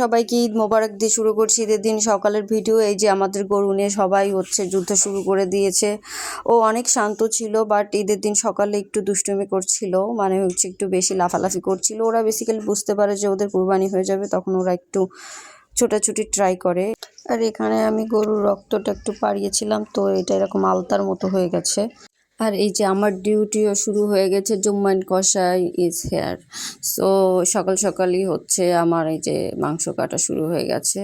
সবাইকে ঈদ মোবারক দিয়ে শুরু করছি ঈদের দিন সকালের ভিডিও। এই যে আমাদের গরু নিয়ে সবাই যুদ্ধ শুরু করে দিয়েছে। ও অনেক শান্ত ছিল, বাট ঈদের দিন সকালে একটু দুষ্টুমি করছিল, মানে একটু বেশি লাফালাফি করছিল। ওরা বেসিক্যালি বুঝতে পারে যে ওদের কুরবানি হয়ে যাবে, তখন ওরা একটু ছোটাছুটি ট্রাই করে। আর এখানে আমি গরুর রক্তটা একটু পাড়িয়েছিলাম, তো এটা এরকম আলতার মতো হয়ে গেছে। আর এই যে আমার ডিউটিও শুরু হয়ে গেছে, জুম্মান কষাই ইজ হেয়ার। সো সকাল সকালই আমার এই যে মাংস কাটা শুরু হয়ে গেছে।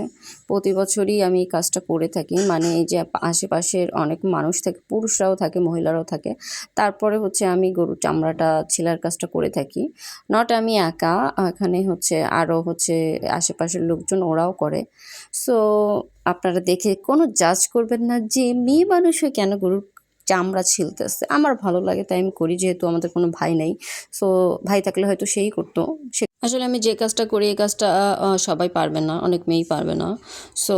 প্রতি বছরই আমি এই কাজটা করে থাকি, মানে এই যে আশেপাশের অনেক মানুষ থাকে, পুরুষরাও থাকে মহিলারাও থাকে। তারপরে আমি গরুর চামড়াটা ছেলার কাজটা করে থাকি। নট আমি একা, এখানে আরও আশেপাশের লোকজন ওরাও করে। সো আপনারা দেখে কোনো জাজ করবেন না যে মেয়ে মানুষ হয়ে কেন গরুর চামড়া ছিলতেছে। আমার ভালো লাগে তাই আমি করি, যেহেতু আমাদের কোনো ভাই নেই। সো ভাই থাকলে হয়তো সেই করতো। আসলে আমি যে কাজটা করি এই কাজটা সবাই পারবে না, অনেক মেয়েই পারবে না। সো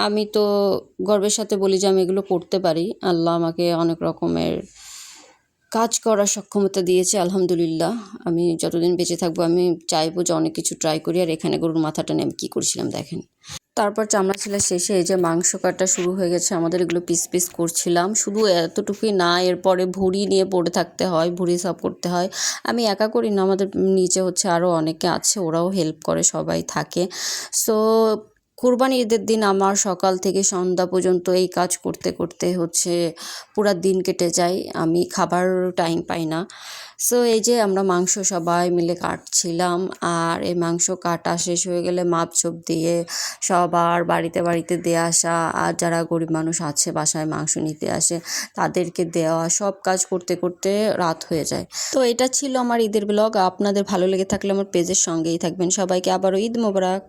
আমি তো গর্বের সাথে বলি যে আমি এগুলো করতে পারি। আল্লাহ আমাকে অনেক রকমের কাজ করার সক্ষমতা দিয়েছে, আলহামদুলিল্লাহ। আমি যতদিন বেঁচে থাকবো আমি চাইবো যে অনেক কিছু ট্রাই করি। আর এখানে গরুর মাথাটা নিয়ে আমি কী করছিলাম দেখেন। তারপর চামড়া ছেলা শেষে এই যে মাংস কাটা শুরু হয়ে গেছে আমাদের। এগুলো পিস পিস করছিলাম, শুধু এতটুকুই না, এরপরে ভুঁড়ি নিয়ে পড়ে থাকতে হয়, ভুঁড়ি সাফ করতে হয়। আমি একা করি না, আমাদের নিচে আরও অনেকে আছে, ওরাও হেল্প করে, সবাই থাকে। সো কুরবানি ঈদের দিন আমার সকাল থেকে সন্ধ্যা পর্যন্ত এই কাজ করতে করতে পুরা দিন কেটে যায়, আমি খাবার টাইম পাই না। সো এই যে আমরা মাংস সবাই মিলে কাটছিলাম, আর এই মাংস কাটা শেষ হয়ে গেলে মাপঝোপ দিয়ে সবার বাড়িতে বাড়িতে দিয়ে আসা, আর যারা গরিব মানুষ আছে বাসায় মাংস নিতে আসে তাদেরকে দেওয়া, সব কাজ করতে করতে রাত হয়ে যায়। তো এটা ছিল আমার ঈদের ব্লগ। আপনাদের ভালো লেগে থাকলে আমার পেজের সঙ্গেই থাকবেন। সবাইকে আবারও ঈদ মোবারক।